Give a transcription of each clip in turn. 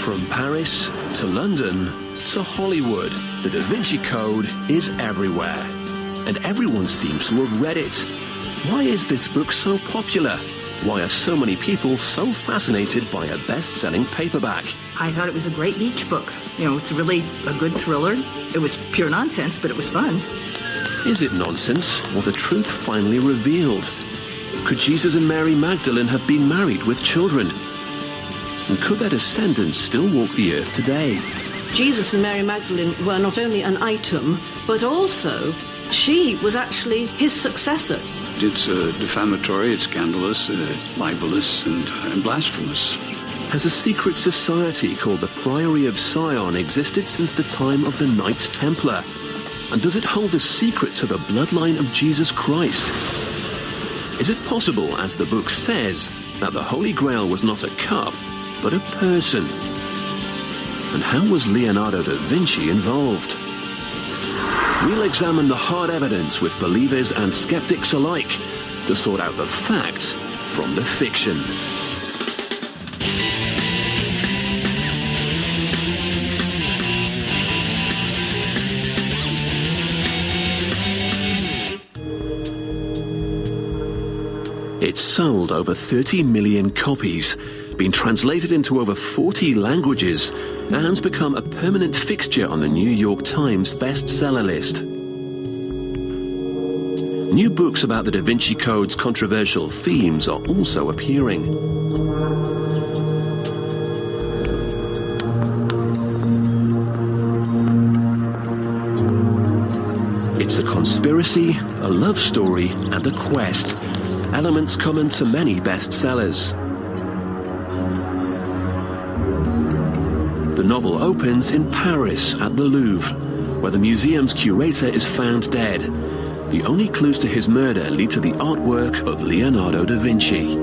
From Paris to London to Hollywood, the Da Vinci Code is everywhere. And everyone seems to have read it. Why is this book so popular? Why are so many people so fascinated by a best-selling paperback? I thought it was a great beach book. You know, it's really a good thriller. It was pure nonsense, but it was fun. Is it nonsense, or the truth finally revealed? Could Jesus and Mary Magdalene have been married with children? And could their descendants still walk the earth today? Jesus and Mary Magdalene were not only an item, but also she was actually his successor. It's defamatory, it's scandalous, libelous, and blasphemous. Has a secret society called the Priory of Sion existed since the time of the Knights Templar? And does it hold the secret to the bloodline of Jesus Christ? Is it possible, as the book says, that the Holy Grail was not a cup, but a person? And how was Leonardo da Vinci involved? We'll examine the hard evidence with believers and skeptics alike to sort out the fact from the fiction. It's sold over 30 million copies, been translated into over 40 languages, and become a permanent fixture on the New York Times bestseller list. New books about the Da Vinci Code's controversial themes are also appearing. It's a conspiracy, a love story, and a quest. Elements common to many bestsellers. The novel opens in Paris at the Louvre, where the museum's curator is found dead. The only clues to his murder lead to the artwork of Leonardo da Vinci.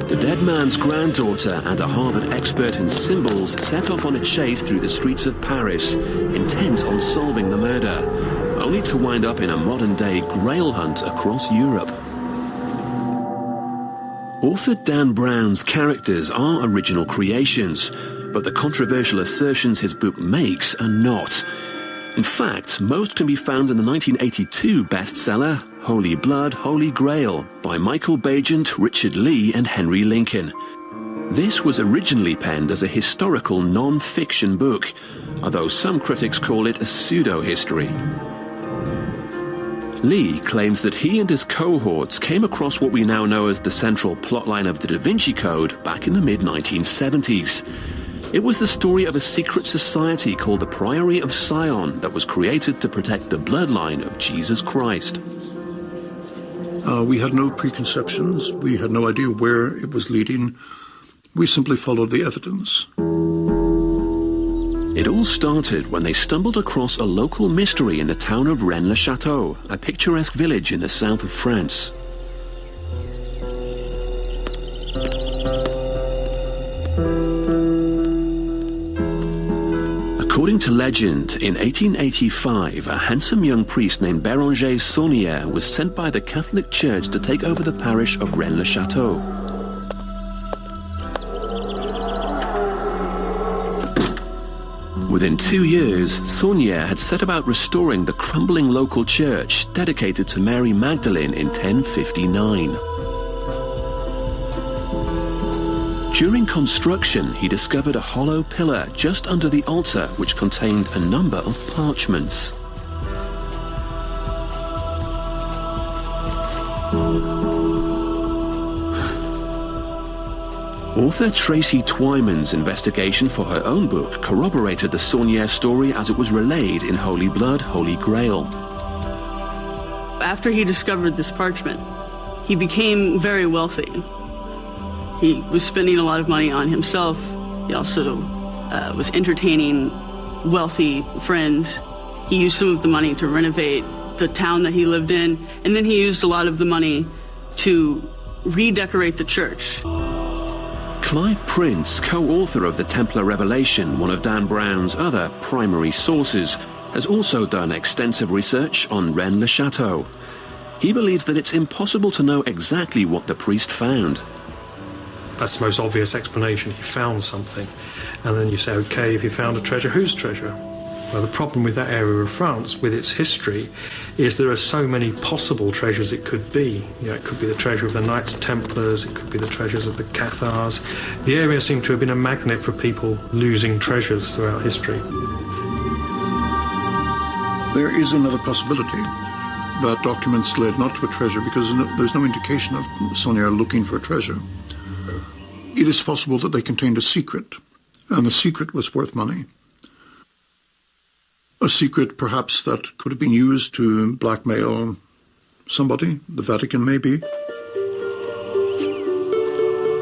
The dead man's granddaughter and a Harvard expert in symbols set off on a chase through the streets of Paris, intent on solving the murder, only to wind up in a modern-day Grail hunt across Europe. Author Dan Brown's characters are original creations, but the controversial assertions his book makes are not. In fact, most can be found in the 1982 bestseller Holy Blood, Holy Grail by Michael Bagent, Richard Lee, and Henry Lincoln. This was originally penned as a historical non-fiction book, although some critics call it a pseudo-history. Lee claims that he and his cohorts came across what we now know as the central plotline of the Da Vinci Code back in the mid-1970s. It was the story of a secret society called the Priory of Sion that was created to protect the bloodline of Jesus Christ. We had no preconceptions. We had no idea where it was leading. We simply followed the evidence. It all started when they stumbled across a local mystery in the town of Rennes-le-Château, a picturesque village in the south of France. According to legend, in 1885, a handsome young priest named Béranger Saunière was sent by the Catholic Church to take over the parish of Rennes-le-Château. Within 2 years, Saunière had set about restoring the crumbling local church dedicated to Mary Magdalene in 1059. During construction, he discovered a hollow pillar just under the altar which contained a number of parchments. Author Tracy Twyman's investigation for her own book corroborated the Saunière story as it was relayed in Holy Blood, Holy Grail. After he discovered this parchment, he became very wealthy. He was spending a lot of money on himself. He also was entertaining wealthy friends. He used some of the money to renovate the town that he lived in, and then he used a lot of the money to redecorate the church. Clive Prince, co-author of The Templar Revelation, one of Dan Brown's other primary sources, has also done extensive research on Rennes-le-Château. He believes that it's impossible to know exactly what the priest found. That's the most obvious explanation. He found something. And then you say, okay, if he found a treasure, whose treasure? Well, the problem with that area of France, with its history, is there are so many possible treasures it could be. It could be the treasure of the Knights Templars, it could be the treasures of the Cathars. The area seemed to have been a magnet for people losing treasures throughout history. There is another possibility that documents led not to a treasure, because there's no indication of Saunière looking for a treasure. It is possible that they contained a secret, and the secret was worth money. A secret, perhaps, that could have been used to blackmail somebody, the Vatican maybe.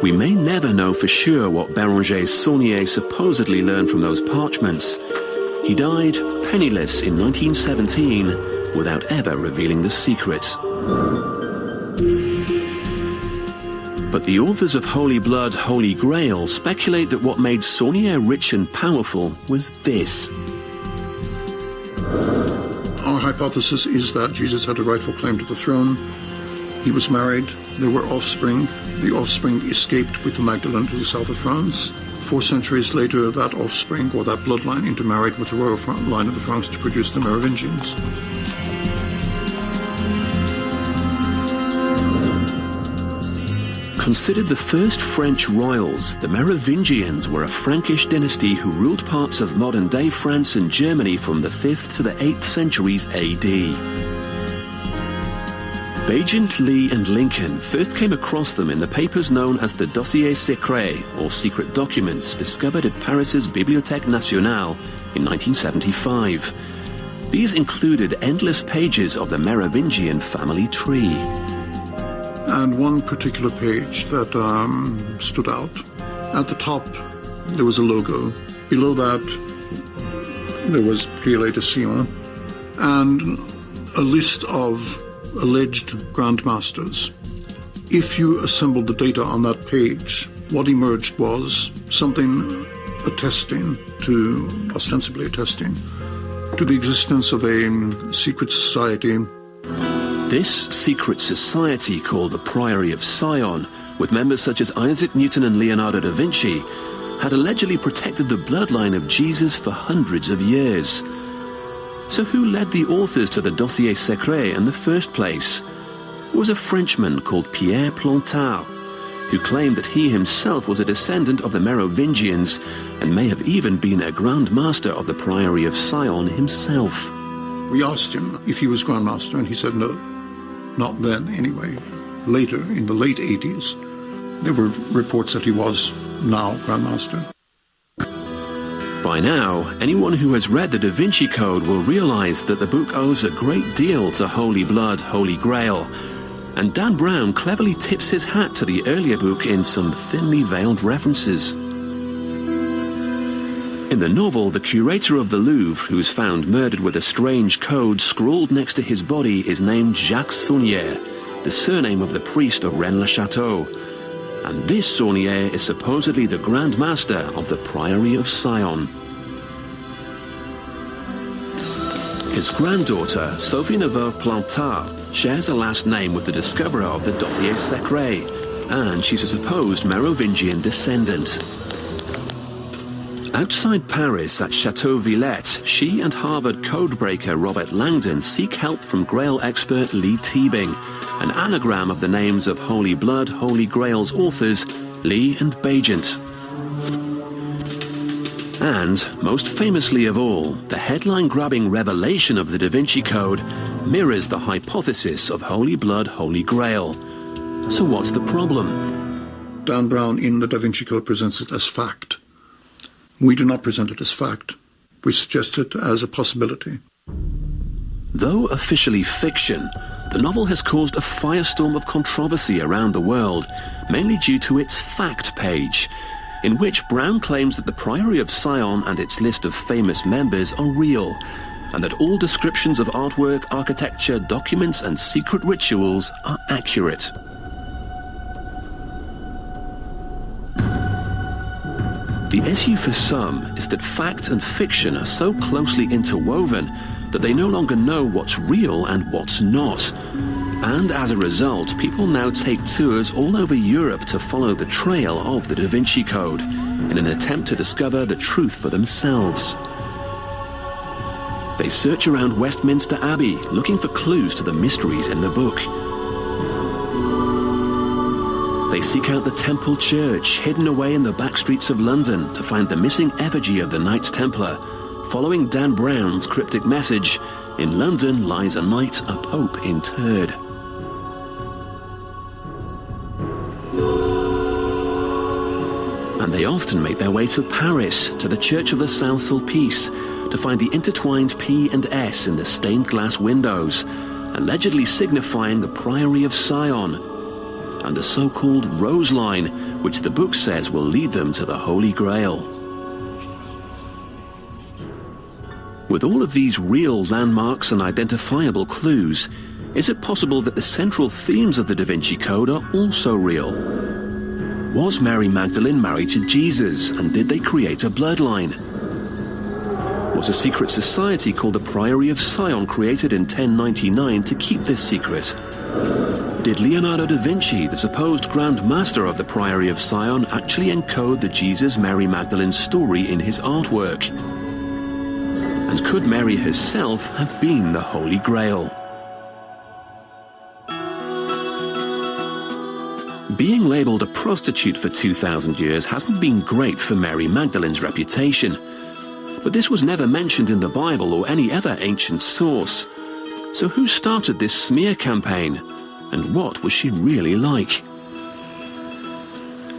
We may never know for sure what Béranger Saunière supposedly learned from those parchments. He died penniless in 1917 without ever revealing the secret. But the authors of Holy Blood, Holy Grail speculate that what made Saunière rich and powerful was this. Our hypothesis is that Jesus had a rightful claim to the throne. He was married. There were offspring. The offspring escaped with the Magdalene to the south of France. 4 centuries later, that offspring, or that bloodline, intermarried with the royal line of the Franks to produce the Merovingians. Considered the first French royals, the Merovingians were a Frankish dynasty who ruled parts of modern-day France and Germany from the 5th to the 8th centuries AD. Bagent, Lee and Lincoln first came across them in the papers known as the Dossiers Secrets, or secret documents, discovered at Paris's Bibliothèque Nationale in 1975. These included endless pages of the Merovingian family tree. And one particular page that stood out. At the top, there was a logo. Below that, there was Prieuré de Sion, and a list of alleged grandmasters. If you assembled the data on that page, what emerged was something ostensibly attesting to the existence of a secret society. This secret society, called the Priory of Sion, with members such as Isaac Newton and Leonardo da Vinci, had allegedly protected the bloodline of Jesus for hundreds of years. So who led the authors to the Dossier Secret in the first place? It was a Frenchman called Pierre Plantard, who claimed that he himself was a descendant of the Merovingians and may have even been a Grand Master of the Priory of Sion himself. We asked him if he was Grand Master, and he said no. Not then, anyway. Later, in the late 80s, there were reports that he was now Grand Master. By now, anyone who has read the Da Vinci Code will realize that the book owes a great deal to Holy Blood, Holy Grail, and Dan Brown cleverly tips his hat to the earlier book in some thinly veiled references. In the novel, the curator of the Louvre, who's found murdered with a strange code scrawled next to his body, is named Jacques Saunière, the surname of the priest of Rennes-le-Château. And this Saunière is supposedly the Grand Master of the Priory of Sion. His granddaughter, Sophie Neveu Plantard, shares a last name with the discoverer of the Dossier Secret, and she's a supposed Merovingian descendant. Outside Paris at Chateau Villette, she and Harvard codebreaker Robert Langdon seek help from Grail expert Lee Teabing, an anagram of the names of Holy Blood, Holy Grail's authors, Lee and Bagent. And, most famously of all, the headline-grabbing revelation of the Da Vinci Code mirrors the hypothesis of Holy Blood, Holy Grail. So what's the problem? Dan Brown in the Da Vinci Code presents it as fact. We do not present it as fact. We suggest it as a possibility. Though officially fiction, the novel has caused a firestorm of controversy around the world, mainly due to its fact page, in which Brown claims that the Priory of Sion and its list of famous members are real, and that all descriptions of artwork, architecture, documents, and secret rituals are accurate. The issue for some is that fact and fiction are so closely interwoven that they no longer know what's real and what's not. And as a result, people now take tours all over Europe to follow the trail of the Da Vinci Code in an attempt to discover the truth for themselves. They search around Westminster Abbey looking for clues to the mysteries in the book. They seek out the Temple Church, hidden away in the back streets of London, to find the missing effigy of the Knights Templar. Following Dan Brown's cryptic message, in London lies a knight, a pope interred. And they often make their way to Paris, to the Church of the Saint-Sulpice, to find the intertwined P and S in the stained glass windows, allegedly signifying the Priory of Sion, and the so-called Rose Line, which the book says will lead them to the Holy Grail. With all of these real landmarks and identifiable clues, is it possible that the central themes of the Da Vinci Code are also real? Was Mary Magdalene married to Jesus, and did they create a bloodline? Was a secret society called the Priory of Sion created in 1099 to keep this secret? Did Leonardo da Vinci, the supposed Grand Master of the Priory of Sion, actually encode the Jesus-Mary Magdalene story in his artwork? And could Mary herself have been the Holy Grail? Being labelled a prostitute for 2,000 years hasn't been great for Mary Magdalene's reputation. But this was never mentioned in the Bible or any other ancient source. So who started this smear campaign? And what was she really like?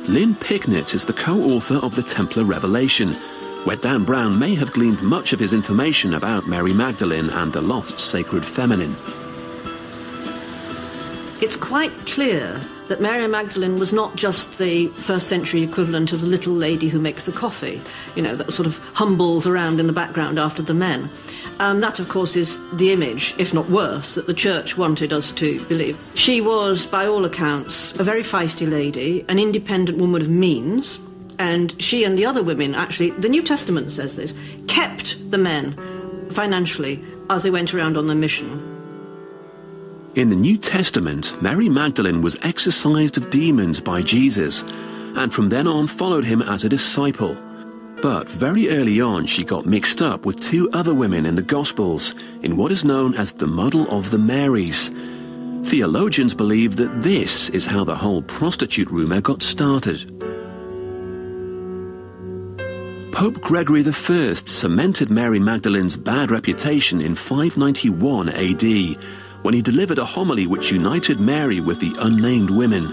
Lynn Picknett is the co-author of The Templar Revelation, where Dan Brown may have gleaned much of his information about Mary Magdalene and the lost sacred feminine. It's quite clear that Mary Magdalene was not just the first century equivalent of the little lady who makes the coffee, that sort of humbles around in the background after the men. That, of course, is the image, if not worse, that the church wanted us to believe. She was, by all accounts, a very feisty lady, an independent woman of means, and she and the other women, actually, the New Testament says this, kept the men financially as they went around on their mission. In the New Testament, Mary Magdalene was exorcised of demons by Jesus, and from then on followed him as a disciple. But very early on, she got mixed up with two other women in the Gospels, in what is known as the Muddle of the Marys. Theologians believe that this is how the whole prostitute rumour got started. Pope Gregory I cemented Mary Magdalene's bad reputation in 591 AD, when he delivered a homily which united Mary with the unnamed women.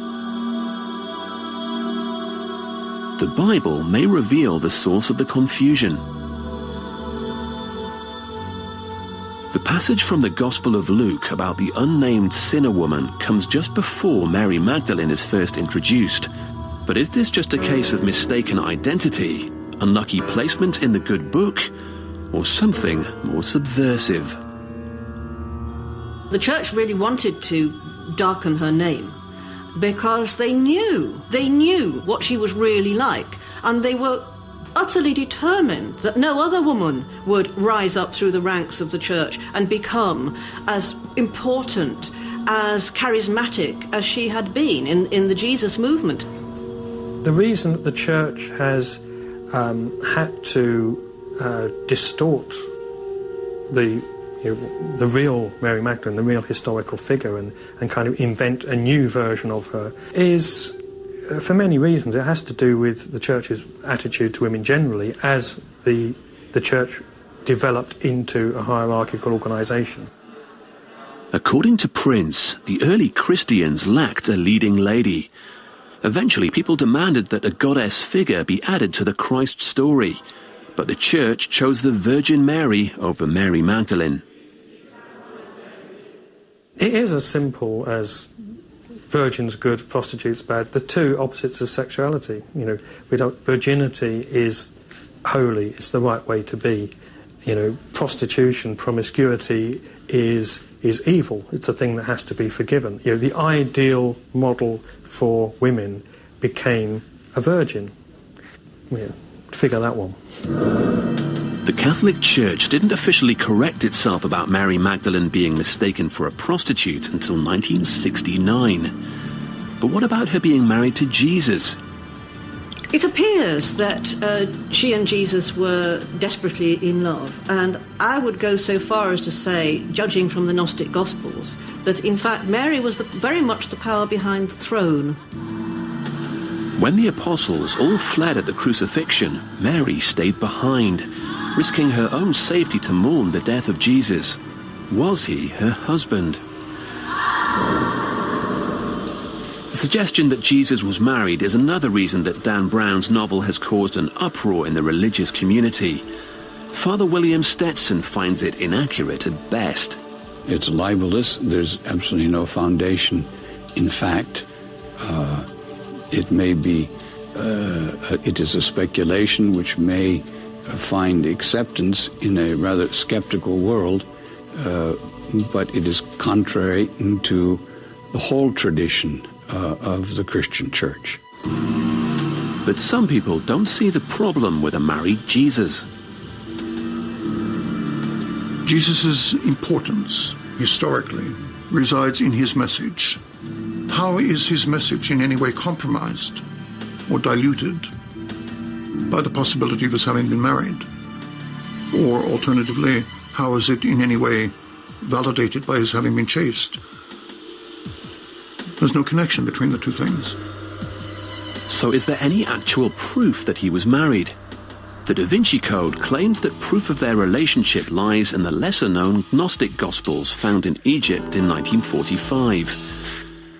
The Bible may reveal the source of the confusion. The passage from the Gospel of Luke about the unnamed sinner woman comes just before Mary Magdalene is first introduced. But is this just a case of mistaken identity, unlucky placement in the good book, or something more subversive? The church really wanted to darken her name because they knew what she was really like, and they were utterly determined that no other woman would rise up through the ranks of the church and become as important, as charismatic as she had been in the Jesus movement. The reason that the church has had to distort the real Mary Magdalene, the real historical figure, and kind of invent a new version of her is, for many reasons, it has to do with the church's attitude to women generally as the church developed into a hierarchical organisation. According to Prince, the early Christians lacked a leading lady. Eventually, people demanded that a goddess figure be added to the Christ story, but the church chose the Virgin Mary over Mary Magdalene. It is as simple as virgins good, prostitutes bad, the two opposites of sexuality. Virginity is holy, it's the right way to be. Prostitution, promiscuity is evil. It's a thing that has to be forgiven. The ideal model for women became a virgin. Figure that one. The Catholic Church didn't officially correct itself about Mary Magdalene being mistaken for a prostitute until 1969. But what about her being married to Jesus? It appears that she and Jesus were desperately in love, and I would go so far as to say, judging from the Gnostic Gospels, that in fact Mary was very much the power behind the throne. When the apostles all fled at the crucifixion, Mary stayed behind, risking her own safety to mourn the death of Jesus. Was he her husband? The suggestion that Jesus was married is another reason that Dan Brown's novel has caused an uproar in the religious community. Father William Stetson finds it inaccurate at best. It's libelous. There's absolutely no foundation in fact. It may be, it is a speculation which may find acceptance in a rather skeptical world, but it is contrary to the whole tradition of the Christian Church. But some people don't see the problem with a married Jesus. Jesus' importance, historically, resides in his message. How is his message in any way compromised or diluted by the possibility of his having been married? Or alternatively, how is it in any way validated by his having been chaste? There's no connection between the two things. So is there any actual proof that he was married? The Da Vinci Code claims that proof of their relationship lies in the lesser-known Gnostic Gospels found in Egypt in 1945.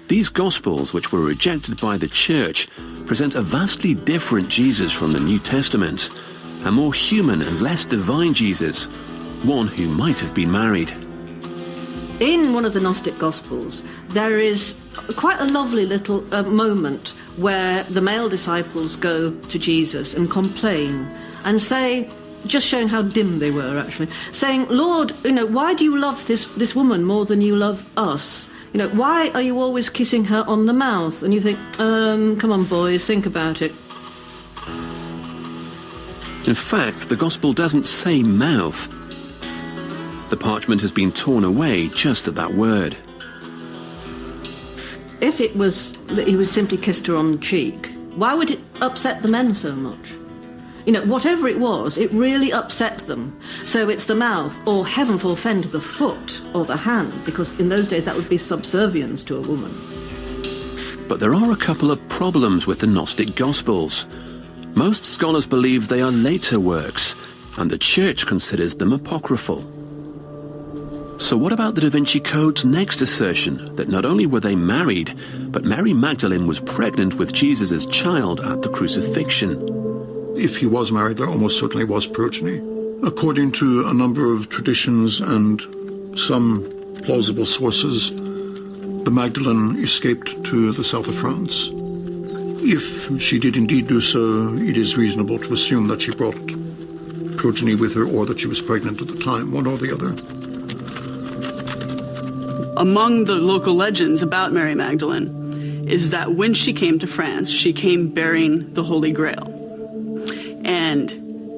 These Gospels, which were rejected by the Church, present a vastly different Jesus from the New Testament, a more human and less divine Jesus, one who might have been married. In one of the Gnostic Gospels, there is quite a lovely little moment where the male disciples go to Jesus and complain and say, just showing how dim they were actually, saying, Lord, why do you love this woman more than you love us? Why are you always kissing her on the mouth? And you think, come on boys, think about it. In fact, the Gospel doesn't say mouth. The parchment has been torn away just at that word. If it was that he was simply kissed her on the cheek, why would it upset the men so much? Whatever it was, it really upset them. So it's the mouth, or heaven forfend, the foot or the hand, because in those days that would be subservience to a woman. But there are a couple of problems with the Gnostic Gospels. Most scholars believe they are later works, and the Church considers them apocryphal. So what about the Da Vinci Code's next assertion that not only were they married, but Mary Magdalene was pregnant with Jesus' child at the crucifixion? If he was married, there almost certainly was progeny. According to a number of traditions and some plausible sources, the Magdalene escaped to the south of France. If she did indeed do so, it is reasonable to assume that she brought progeny with her, or that she was pregnant at the time, one or the other. Among the local legends about Mary Magdalene is that when she came to France, she came bearing the Holy Grail. And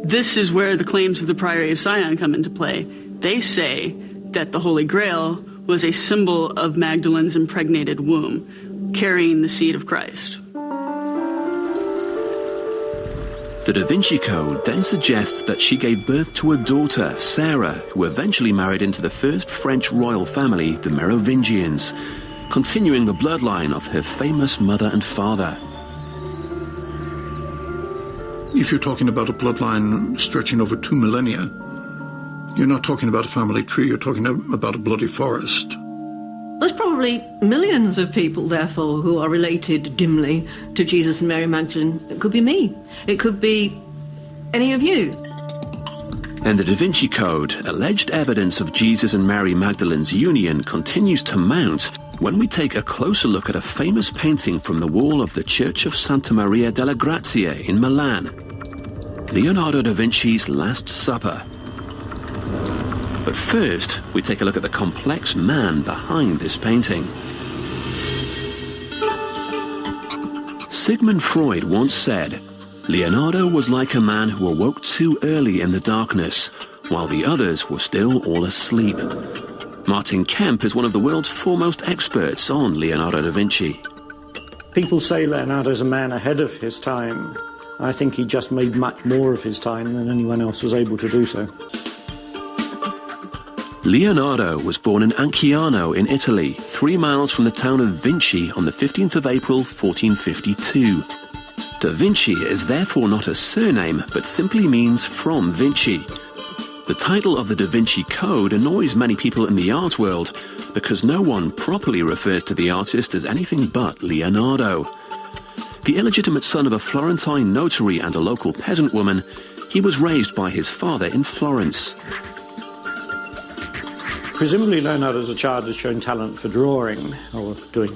this is where the claims of the Priory of Sion come into play. They say that the Holy Grail was a symbol of Magdalene's impregnated womb, carrying the seed of Christ. The Da Vinci Code then suggests that she gave birth to a daughter, Sarah, who eventually married into the first French royal family, the Merovingians, continuing the bloodline of her famous mother and father. If you're talking about a bloodline stretching over 2 millennia, you're not talking about a family tree, you're talking about a bloody forest. There's probably millions of people, therefore, who are related dimly to Jesus and Mary Magdalene. It could be me. It could be any of you. In the Da Vinci Code, alleged evidence of Jesus and Mary Magdalene's union continues to mount when we take a closer look at a famous painting from the wall of the Church of Santa Maria delle Grazie in Milan, Leonardo da Vinci's Last Supper. But first, we take a look at the complex man behind this painting. Sigmund Freud once said, Leonardo was like a man who awoke too early in the darkness, while the others were still all asleep. Martin Kemp is one of the world's foremost experts on Leonardo da Vinci. People say Leonardo's a man ahead of his time. I think he just made much more of his time than anyone else was able to do so. Leonardo was born in Anciano in Italy, 3 miles from the town of Vinci on the 15th of April 1452. Da Vinci is therefore not a surname, but simply means from Vinci. The title of the Da Vinci Code annoys many people in the art world because no one properly refers to the artist as anything but Leonardo. The illegitimate son of a Florentine notary and a local peasant woman, he was raised by his father in Florence. Presumably Leonardo as a child has shown talent for drawing or doing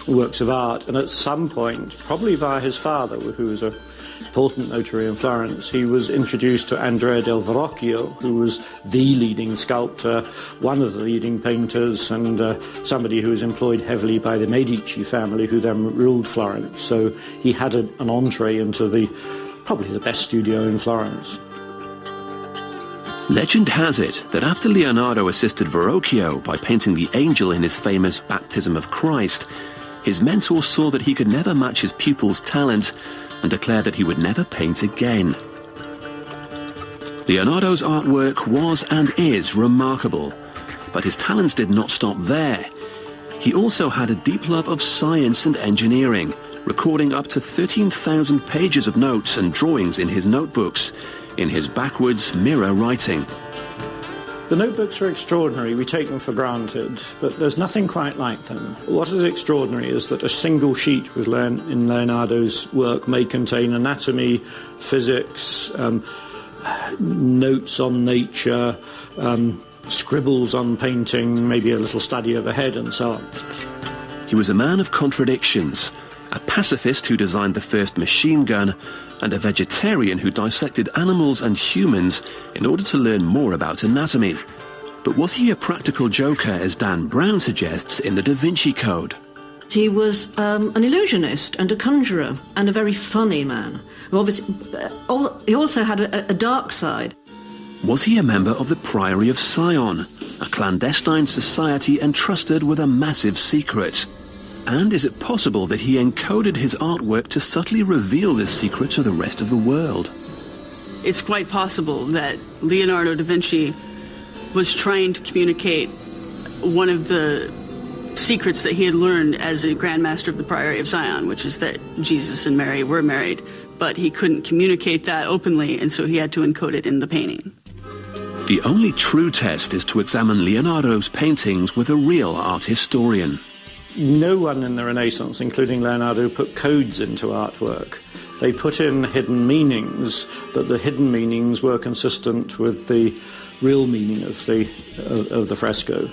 works of art, and at some point, probably via his father, who was an important notary in Florence, he was introduced to Andrea del Verrocchio, who was the leading sculptor, one of the leading painters, and somebody who was employed heavily by the Medici family, who then ruled Florence. So he had an entree into probably the best studio in Florence. Legend has it that after Leonardo assisted Verrocchio by painting the angel in his famous Baptism of Christ, his mentor saw that he could never match his pupil's talent and declared that he would never paint again. Leonardo's artwork was and is remarkable, but his talents did not stop there. He also had a deep love of science and engineering, recording up to 13,000 pages of notes and drawings in his notebooks, in his backwards mirror writing. The notebooks are extraordinary, we take them for granted, but there's nothing quite like them. What is extraordinary is that a single sheet in Leonardo's work may contain anatomy, physics, notes on nature, scribbles on painting, maybe a little study of a head and so on. He was a man of contradictions, a pacifist who designed the first machine gun, and a vegetarian who dissected animals and humans in order to learn more about anatomy. But was he a practical joker, as Dan Brown suggests in the Da Vinci Code? He was an illusionist and a conjurer and a very funny man. Obviously, he also had a dark side. Was he a member of the Priory of Sion, a clandestine society entrusted with a massive secret? And is it possible that he encoded his artwork to subtly reveal this secret to the rest of the world? It's quite possible that Leonardo da Vinci was trying to communicate one of the secrets that he had learned as a Grand Master of the Priory of Sion, which is that Jesus and Mary were married, but he couldn't communicate that openly, and so he had to encode it in the painting. The only true test is to examine Leonardo's paintings with a real art historian. No one in the Renaissance, including Leonardo, put codes into artwork. They put in hidden meanings, but the hidden meanings were consistent with the real meaning of the fresco.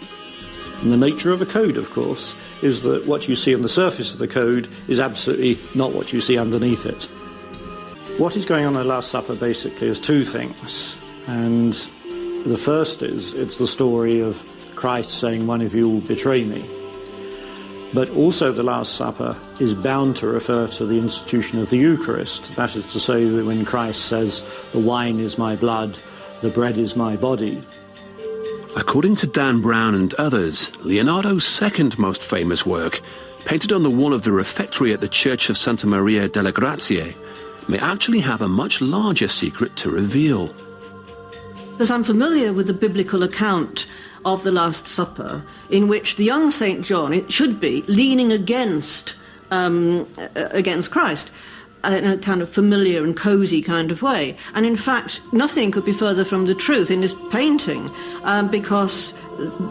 And the nature of a code, of course, is that what you see on the surface of the code is absolutely not what you see underneath it. What is going on in the Last Supper basically is two things. And the first is, it's the story of Christ saying, "One of you will betray me." But also the Last Supper is bound to refer to the institution of the Eucharist. That is to say that when Christ says, "The wine is my blood, the bread is my body." According to Dan Brown and others, Leonardo's second most famous work, painted on the wall of the refectory at the Church of Santa Maria delle Grazie, may actually have a much larger secret to reveal. Because I'm familiar with the biblical account of the Last Supper, in which the young St. John, it should be, leaning against Christ in a kind of familiar and cosy kind of way. And in fact, nothing could be further from the truth in this painting, because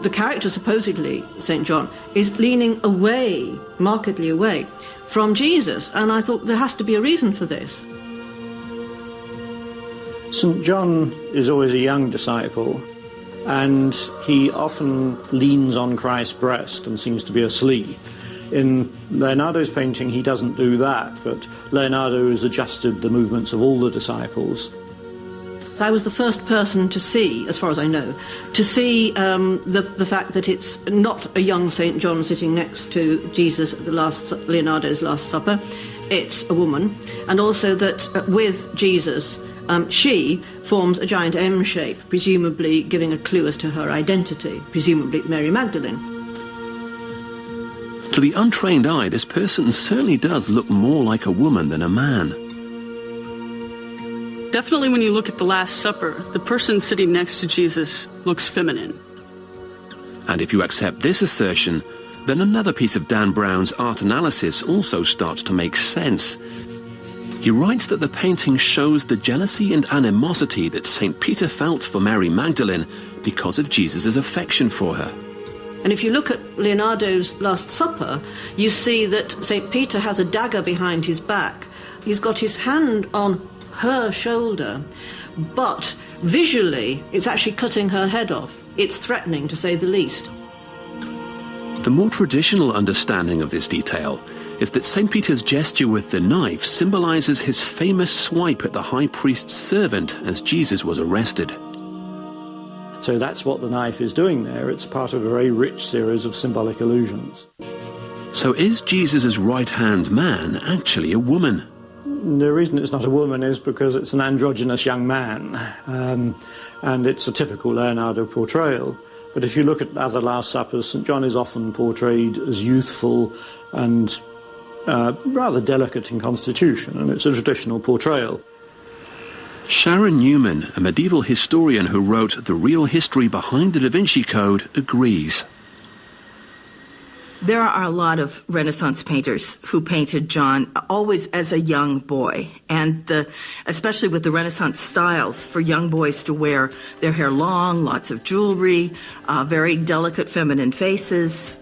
the character, supposedly, St. John, is leaning away, markedly away, from Jesus. And I thought there has to be a reason for this. St. John is always a young disciple, and he often leans on Christ's breast and seems to be asleep. In Leonardo's painting, he doesn't do that, but Leonardo has adjusted the movements of all the disciples. I was the first person to see, as far as I know, to see the fact that it's not a young St. John sitting next to Jesus at Leonardo's Last Supper. it's a woman, and also that with Jesus, she forms a giant M shape, presumably giving a clue as to her identity, presumably Mary Magdalene. To the untrained eye, this person certainly does look more like a woman than a man. Definitely when you look at the Last Supper, the person sitting next to Jesus looks feminine. And if you accept this assertion, then another piece of Dan Brown's art analysis also starts to make sense. He writes that the painting shows the jealousy and animosity that St. Peter felt for Mary Magdalene because of Jesus' affection for her. And if you look at Leonardo's Last Supper, you see that St. Peter has a dagger behind his back. He's got his hand on her shoulder, but visually it's actually cutting her head off. It's threatening, to say the least. The more traditional understanding of this detail is that St. Peter's gesture with the knife symbolizes his famous swipe at the high priest's servant as Jesus was arrested. So that's what the knife is doing there. It's part of a very rich series of symbolic allusions. So is Jesus' right-hand man actually a woman? The reason it's not a woman is because it's an androgynous young man, and it's a typical Leonardo portrayal. But if you look at other Last Suppers, St. John is often portrayed as youthful and rather delicate in constitution, and it's a traditional portrayal. Sharon Newman, a medieval historian who wrote The Real History Behind the Da Vinci Code, agrees. There are a lot of Renaissance painters who painted John always as a young boy, and especially with the Renaissance styles for young boys to wear their hair long, lots of jewelry, very delicate feminine faces.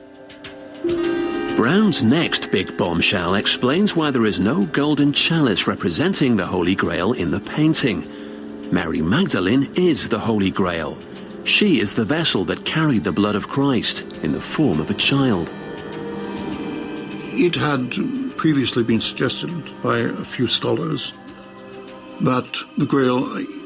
Brown's next big bombshell explains why there is no golden chalice representing the Holy Grail in the painting. Mary Magdalene is the Holy Grail. She is the vessel that carried the blood of Christ in the form of a child. It had previously been suggested by a few scholars that the Grail,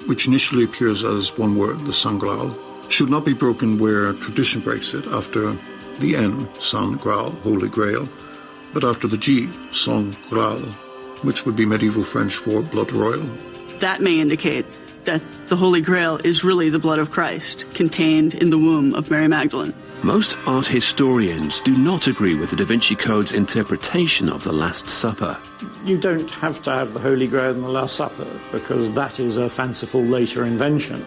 which initially appears as one word, the San Graal, should not be broken where tradition breaks it after the N, San Graal, Holy Grail, but after the G, Sang Graal, which would be medieval French for blood royal. That may indicate that the Holy Grail is really the blood of Christ contained in the womb of Mary Magdalene. Most art historians do not agree with the Da Vinci Code's interpretation of the Last Supper. You don't have to have the Holy Grail in the Last Supper, because that is a fanciful later invention.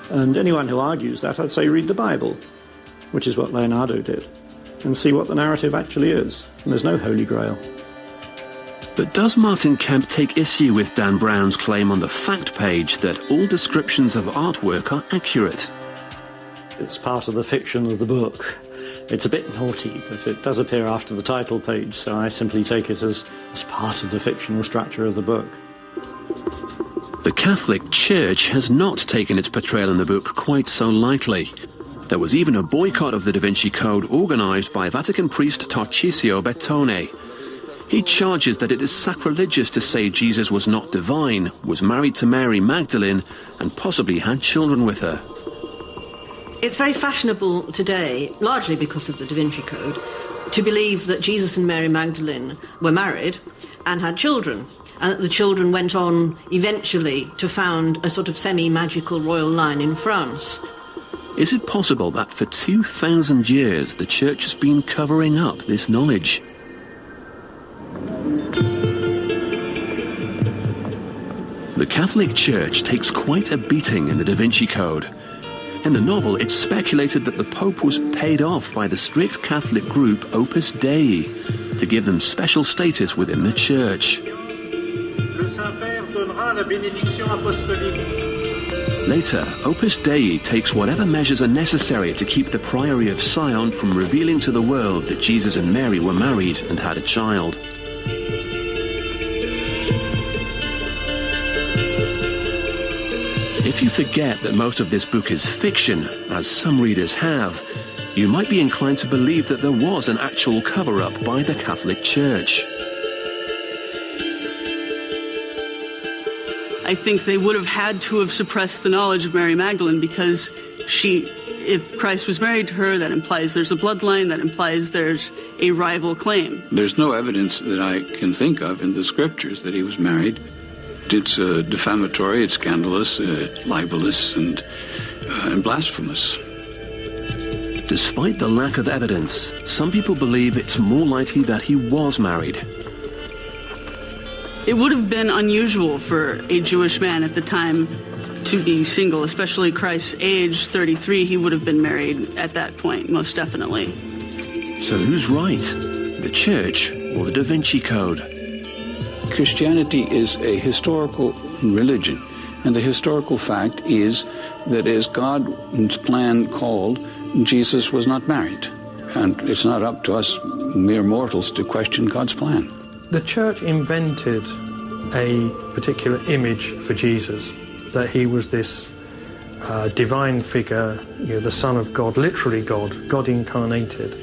And anyone who argues that, I'd say read the Bible, which is what Leonardo did, and see what the narrative actually is. And there's no Holy Grail. But does Martin Kemp take issue with Dan Brown's claim on the fact page that all descriptions of artwork are accurate? It's part of the fiction of the book. It's a bit naughty, but it does appear after the title page, so I simply take it as part of the fictional structure of the book. The Catholic Church has not taken its portrayal in the book quite so lightly. There was even a boycott of the Da Vinci Code organised by Vatican priest Tarcisio Bettone. He charges that it is sacrilegious to say Jesus was not divine, was married to Mary Magdalene, and possibly had children with her. It's very fashionable today, largely because of the Da Vinci Code, to believe that Jesus and Mary Magdalene were married and had children, and that the children went on eventually to found a sort of semi-magical royal line in France. Is it possible that for 2,000 years the Church has been covering up this knowledge? The Catholic Church takes quite a beating in the Da Vinci Code. In the novel, it's speculated that the Pope was paid off by the strict Catholic group Opus Dei to give them special status within the Church. Later, Opus Dei takes whatever measures are necessary to keep the Priory of Sion from revealing to the world that Jesus and Mary were married and had a child. If you forget that most of this book is fiction, as some readers have, you might be inclined to believe that there was an actual cover-up by the Catholic Church. I think they would have had to have suppressed the knowledge of Mary Magdalene because if Christ was married to her, that implies there's a bloodline, that implies there's a rival claim. There's no evidence that I can think of in the scriptures that he was married. It's defamatory, it's scandalous, libelous, and blasphemous. Despite the lack of evidence, some people believe it's more likely that he was married. It would have been unusual for a Jewish man at the time to be single, especially Christ's age, 33. He would have been married at that point, most definitely. So who's right? The Church or the Da Vinci Code? Christianity is a historical religion, and the historical fact is that as God's plan called, Jesus was not married. And it's not up to us mere mortals to question God's plan. The Church invented a particular image for Jesus, that he was this divine figure, the Son of God, literally God incarnated.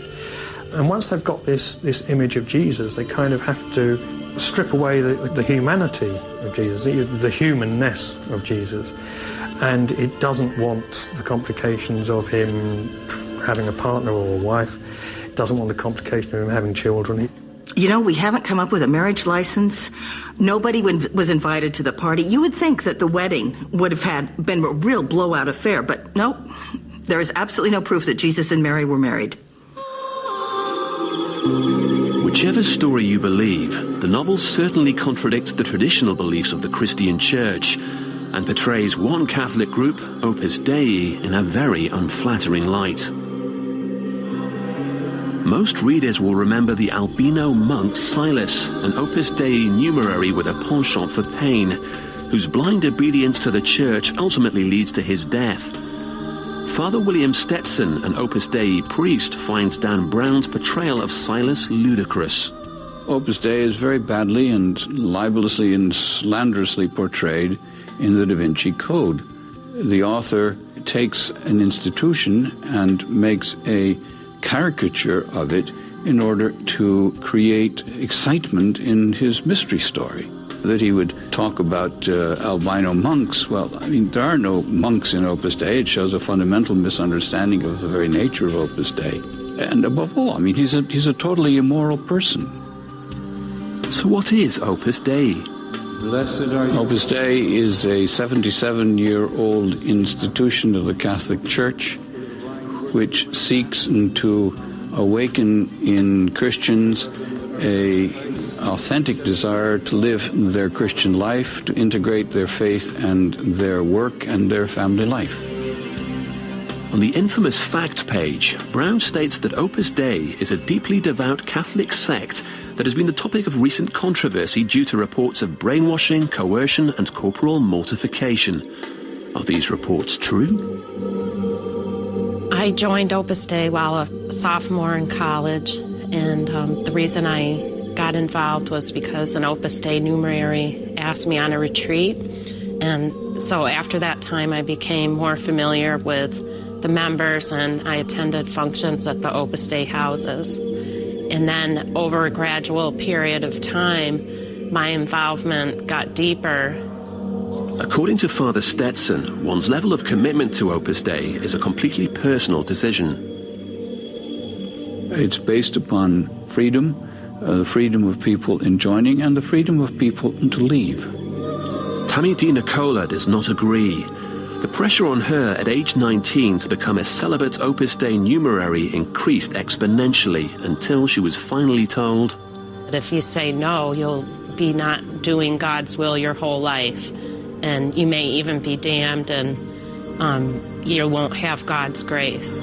And once they've got this image of Jesus, they kind of have to strip away the humanity of Jesus, the humanness of Jesus. And it doesn't want the complications of him having a partner or a wife. It doesn't want the complication of him having children. You know, we haven't come up with a marriage license. Nobody was invited to the party. You would think that the wedding would have been a real blowout affair, but nope. There is absolutely no proof that Jesus and Mary were married. Whichever story you believe, the novel certainly contradicts the traditional beliefs of the Christian Church and portrays one Catholic group, Opus Dei, in a very unflattering light. Most readers will remember the albino monk Silas, an Opus Dei numerary with a penchant for pain, whose blind obedience to the Church ultimately leads to his death. Father William Stetson, an Opus Dei priest, finds Dan Brown's portrayal of Silas ludicrous. Opus Dei is very badly and libelously and slanderously portrayed in the Da Vinci Code. The author takes an institution and makes a caricature of it in order to create excitement in his mystery story. That he would talk about albino monks. Well, I mean, there are no monks in Opus Dei. It shows a fundamental misunderstanding of the very nature of Opus Dei. And above all, I mean, he's a totally immoral person. So what is Opus Dei? Opus Dei is a 77-year-old institution of the Catholic Church which seeks to awaken in Christians a authentic desire to live their Christian life, to integrate their faith and their work and their family life. On the infamous fact page, Brown states that Opus Dei is a deeply devout Catholic sect that has been the topic of recent controversy due to reports of brainwashing, coercion, and corporal mortification. Are these reports true? I joined Opus Dei while a sophomore in college, and the reason I got involved was because an Opus Dei numerary asked me on a retreat, and so after that time I became more familiar with the members, and I attended functions at the Opus Dei houses. And then over a gradual period of time, my involvement got deeper. According to Father Stetson, one's level of commitment to Opus Dei is a completely personal decision. It's based upon freedom, the freedom of people in joining, and the freedom of people to leave. Tammy Di Nicola does not agree. The pressure on her at age 19 to become a celibate Opus Dei numerary increased exponentially until she was finally told, if you say no, you'll be not doing God's will your whole life, and you may even be damned, and you won't have God's grace.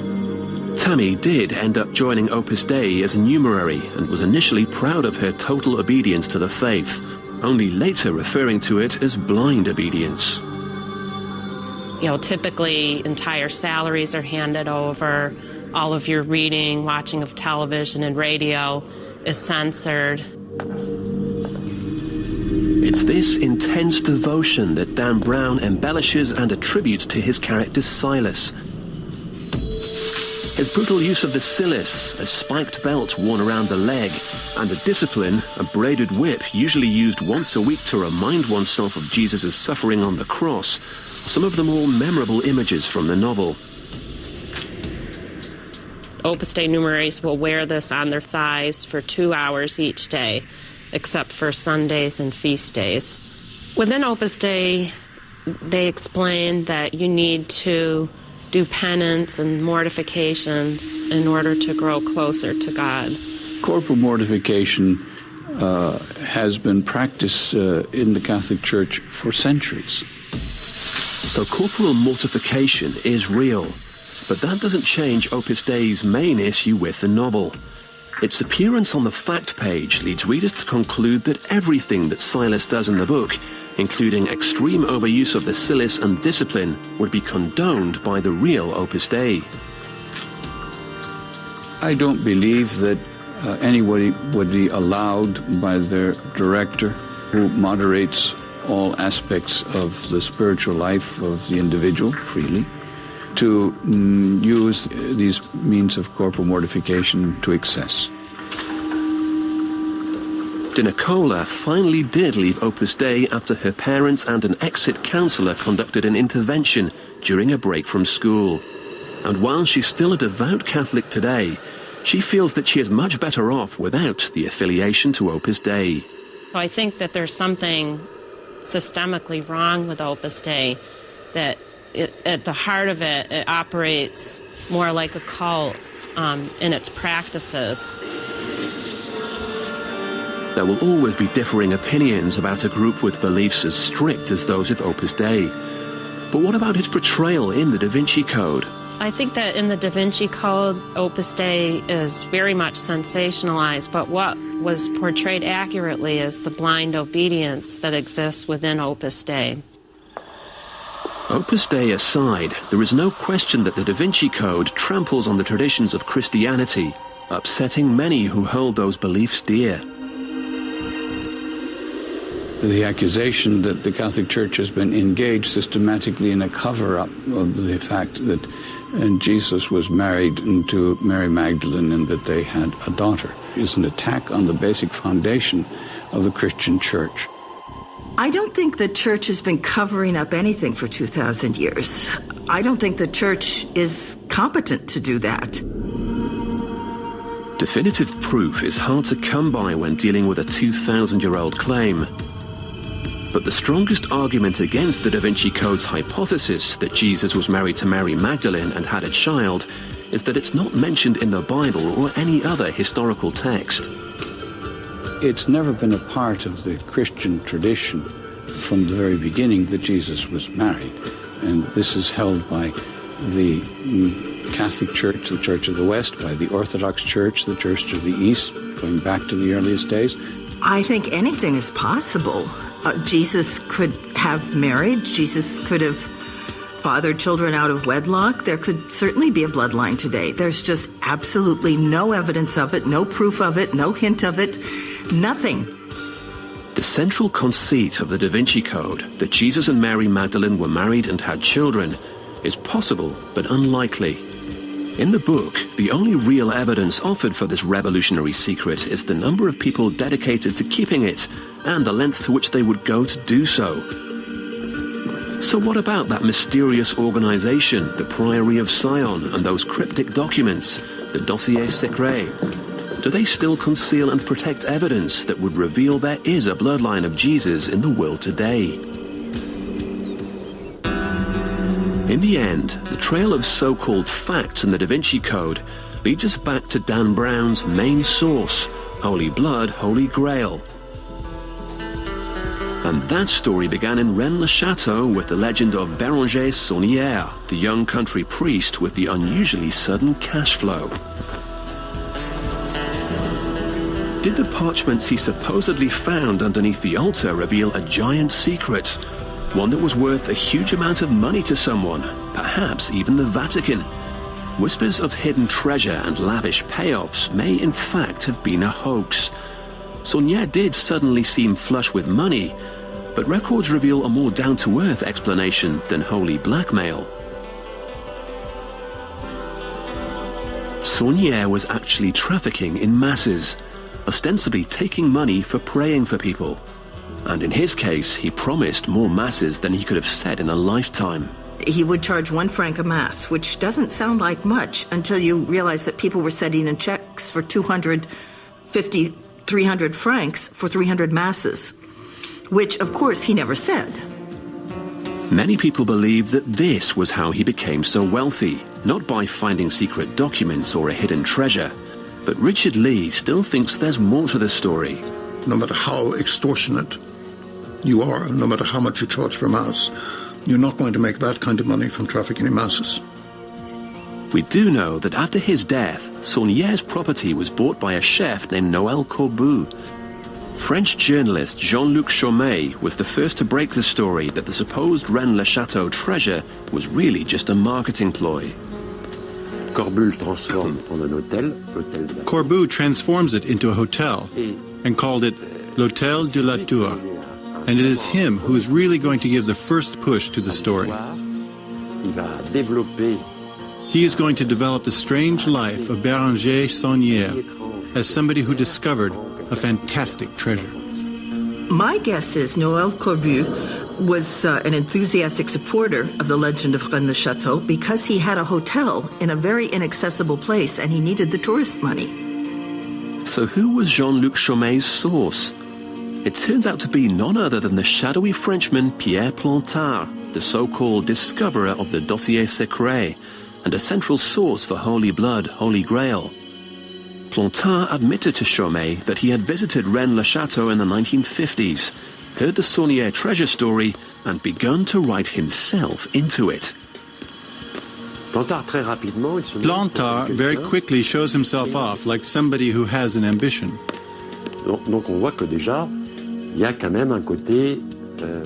Tammy did end up joining Opus Dei as a numerary and was initially proud of her total obedience to the faith, only later referring to it as blind obedience. You know, typically entire salaries are handed over, all of your reading, watching of television and radio is censored. It's this intense devotion that Dan Brown embellishes and attributes to his character Silas. His brutal use of the cilis, a spiked belt worn around the leg, and the discipline, a braided whip usually used once a week to remind oneself of Jesus' suffering on the cross, some of the more memorable images from the novel. Opus Dei numeraries will wear this on their thighs for 2 hours each day, except for Sundays and feast days. Within Opus Dei, they explain that you need to do penance and mortifications in order to grow closer to God. Corporal mortification has been practiced in the Catholic Church for centuries. So corporal mortification is real, but that doesn't change Opus Dei's main issue with the novel. Its appearance on the fact page leads readers to conclude that everything that Silas does in the book, including extreme overuse of bacillus and discipline, would be condoned by the real Opus Dei. I don't believe that anybody would be allowed by their director, who moderates all aspects of the spiritual life of the individual freely, to use these means of corporal mortification to excess. De Nicola finally did leave Opus Dei after her parents and an exit counsellor conducted an intervention during a break from school. And while she's still a devout Catholic today, she feels that she is much better off without the affiliation to Opus Dei. So I think that there's something systemically wrong with Opus Dei, that at the heart of it, it operates more like a cult in its practices. There will always be differing opinions about a group with beliefs as strict as those of Opus Dei. But what about its portrayal in the Da Vinci Code? I think that in the Da Vinci Code, Opus Dei is very much sensationalized, but what was portrayed accurately is the blind obedience that exists within Opus Dei. Opus Dei aside, there is no question that the Da Vinci Code tramples on the traditions of Christianity, upsetting many who hold those beliefs dear. The accusation that the Catholic Church has been engaged systematically in a cover-up of the fact that Jesus was married to Mary Magdalene and that they had a daughter is an attack on the basic foundation of the Christian Church. I don't think the Church has been covering up anything for 2,000 years. I don't think the Church is competent to do that. Definitive proof is hard to come by when dealing with a 2,000-year-old claim. But the strongest argument against the Da Vinci Code's hypothesis that Jesus was married to Mary Magdalene and had a child is that it's not mentioned in the Bible or any other historical text. It's never been a part of the Christian tradition from the very beginning that Jesus was married. And this is held by the Catholic Church, the Church of the West, by the Orthodox Church, the Church of the East, going back to the earliest days. I think anything is possible. Jesus could have married. Jesus could have fathered children out of wedlock. There could certainly be a bloodline today. There's just absolutely no evidence of it, no proof of it, no hint of it, nothing. The central conceit of the Da Vinci Code, that Jesus and Mary Magdalene were married and had children, is possible but unlikely. In the book, the only real evidence offered for this revolutionary secret is the number of people dedicated to keeping it and the lengths to which they would go to do so. So what about that mysterious organization, the Priory of Sion, and those cryptic documents, the Dossier Secret? Do they still conceal and protect evidence that would reveal there is a bloodline of Jesus in the world today? In the end, the trail of so-called facts in the Da Vinci Code leads us back to Dan Brown's main source, Holy Blood, Holy Grail. And that story began in Rennes-le-Château with the legend of Béranger Saunière, the young country priest with the unusually sudden cash flow. Did the parchments he supposedly found underneath the altar reveal a giant secret? One that was worth a huge amount of money to someone, perhaps even the Vatican. Whispers of hidden treasure and lavish payoffs may in fact have been a hoax. Saunière did suddenly seem flush with money, but records reveal a more down-to-earth explanation than holy blackmail. Saunière was actually trafficking in masses, ostensibly taking money for praying for people. And in his case, he promised more masses than he could have said in a lifetime. He would charge 1 franc a mass, which doesn't sound like much until you realize that people were sending in checks for 250, 300 francs for 300 masses, which, of course, he never said. Many people believe that this was how he became so wealthy, not by finding secret documents or a hidden treasure. But Richard Lee still thinks there's more to the story. No matter how extortionate you are, no matter how much you charge for mass, you're not going to make that kind of money from trafficking in masses. We do know that after his death, Saulnier's property was bought by a chef named Noël Corbu. French journalist Jean-Luc Chaumet was the first to break the story that the supposed Rennes-le-Château treasure was really just a marketing ploy. Corbu transforms it into a hotel and called it l'Hôtel de la Tour. And it is him who is really going to give the first push to the story. He is going to develop the strange life of Béranger Saulnier as somebody who discovered a fantastic treasure. My guess is Noël Corbu was an enthusiastic supporter of the legend of Rennes-le-Château because he had a hotel in a very inaccessible place and he needed the tourist money. So who was Jean-Luc Chaumet's source? It turns out to be none other than the shadowy Frenchman Pierre Plantard, the so-called discoverer of the dossier secret and a central source for Holy Blood, Holy Grail. Plantard admitted to Chaumet that he had visited Rennes-le-Château in the 1950s, heard the Saulnier treasure story, and begun to write himself into it. Plantard very quickly shows himself off like somebody who has an ambition.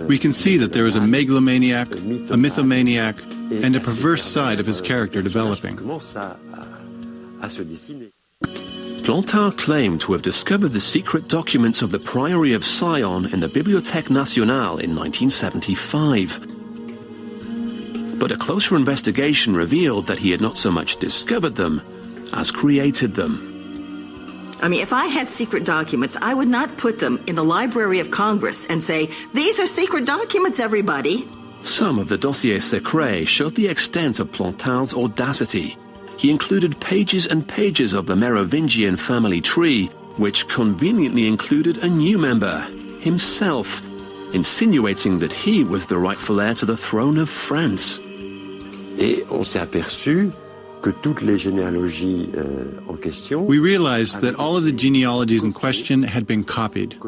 We can see that there is a megalomaniac, a mythomaniac, and a perverse side of his character developing. Plantard claimed to have discovered the secret documents of the Priory of Sion in the Bibliothèque Nationale in 1975. But a closer investigation revealed that he had not so much discovered them as created them. I mean, if I had secret documents, I would not put them in the Library of Congress and say, these are secret documents, everybody. Some of the dossier secret showed the extent of Plantard's audacity. He included pages and pages of the Merovingian family tree, which conveniently included a new member, himself, insinuating that he was the rightful heir to the throne of France. We realized that all of the genealogies in question had been copied,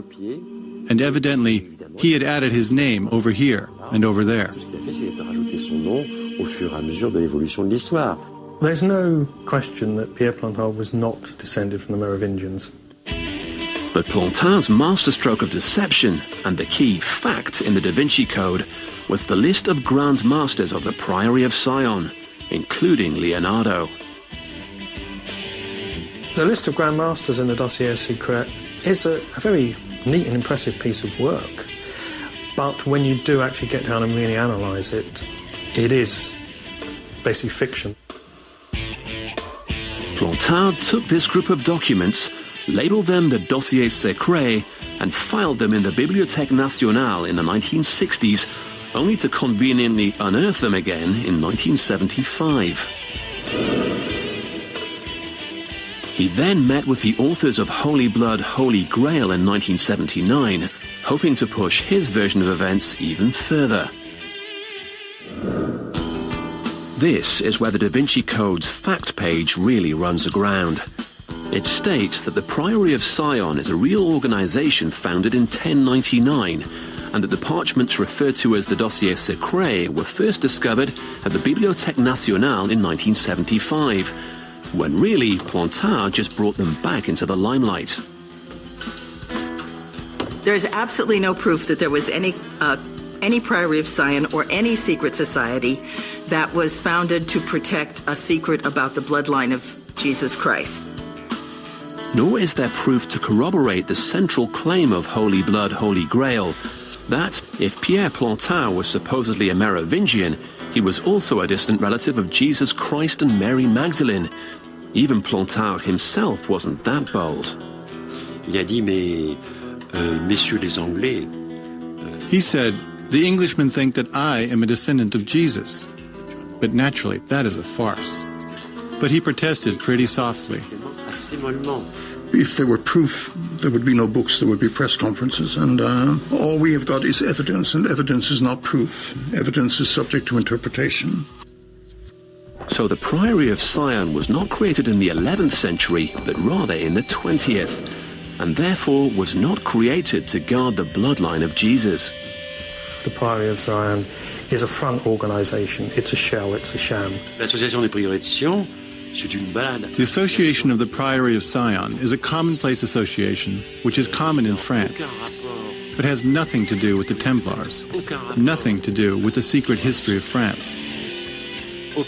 and evidently he had added his name over here and over there. There's no question that Pierre Plantard was not descended from the Merovingians. But Plantard's masterstroke of deception and the key fact in the Da Vinci Code was the list of Grand Masters of the Priory of Sion, including Leonardo. The list of Grand Masters in the Dossier Secret is a very neat and impressive piece of work. But when you do actually get down and really analyse it, it is basically fiction. Plantard took this group of documents, labelled them the Dossier Secret, and filed them in the Bibliothèque Nationale in the 1960s, only to conveniently unearth them again in 1975. He then met with the authors of Holy Blood, Holy Grail in 1979, hoping to push his version of events even further. This is where the Da Vinci Code's fact page really runs aground. It states that the Priory of Sion is a real organization founded in 1099, and that the parchments referred to as the Dossier Secret were first discovered at the Bibliothèque Nationale in 1975, when really Plantard just brought them back into the limelight. There is absolutely no proof that there was any Priory of Sion or any secret society that was founded to protect a secret about the bloodline of Jesus Christ. Nor is there proof to corroborate the central claim of Holy Blood, Holy Grail, that if Pierre Plantard was supposedly a Merovingian, he was also a distant relative of Jesus Christ and Mary Magdalene. Even Plantard himself wasn't that bold. He said, the Englishmen think that I am a descendant of Jesus. but naturally, that is a farce. But he protested pretty softly. If there were proof, there would be no books, there would be press conferences, and all we have got is evidence, and evidence is not proof. Evidence is subject to interpretation. So the Priory of Sion was not created in the 11th century, but rather in the 20th, and therefore was not created to guard the bloodline of Jesus. The Priory of Zion is a front organisation. It's a shell, it's a sham. L'Association des Prieurés de Sion, c'est une balade. The Association of the Priory of Sion is a commonplace association which is common in France, but has nothing to do with the Templars, nothing to do with the secret history of France.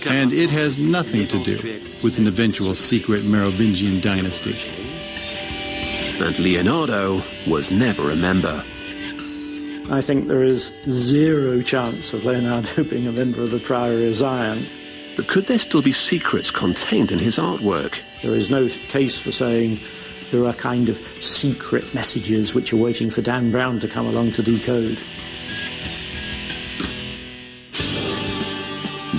And it has nothing to do with an eventual secret Merovingian dynasty. And Leonardo was never a member. I think there is zero chance of Leonardo being a member of the Priory of Zion. But could there still be secrets contained in his artwork? There is no case for saying there are kind of secret messages which are waiting for Dan Brown to come along to decode.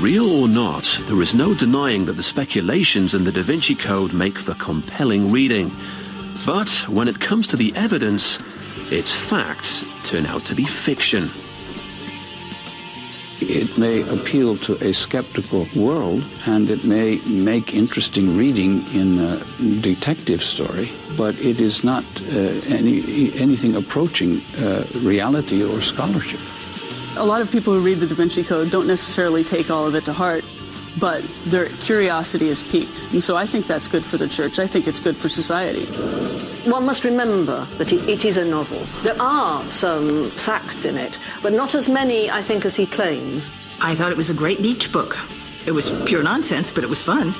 Real or not, there is no denying that the speculations in the Da Vinci Code make for compelling reading. But when it comes to the evidence, its facts turn out to be fiction. It may appeal to a skeptical world, and it may make interesting reading in a detective story, but it is not anything approaching reality or scholarship. A lot of people who read the Da Vinci Code don't necessarily take all of it to heart, but their curiosity is piqued. And so I think that's good for the church. I think it's good for society. One must remember that it is a novel. There are some facts in it, but not as many, I think, as he claims. I thought it was a great beach book. It was pure nonsense, but it was fun.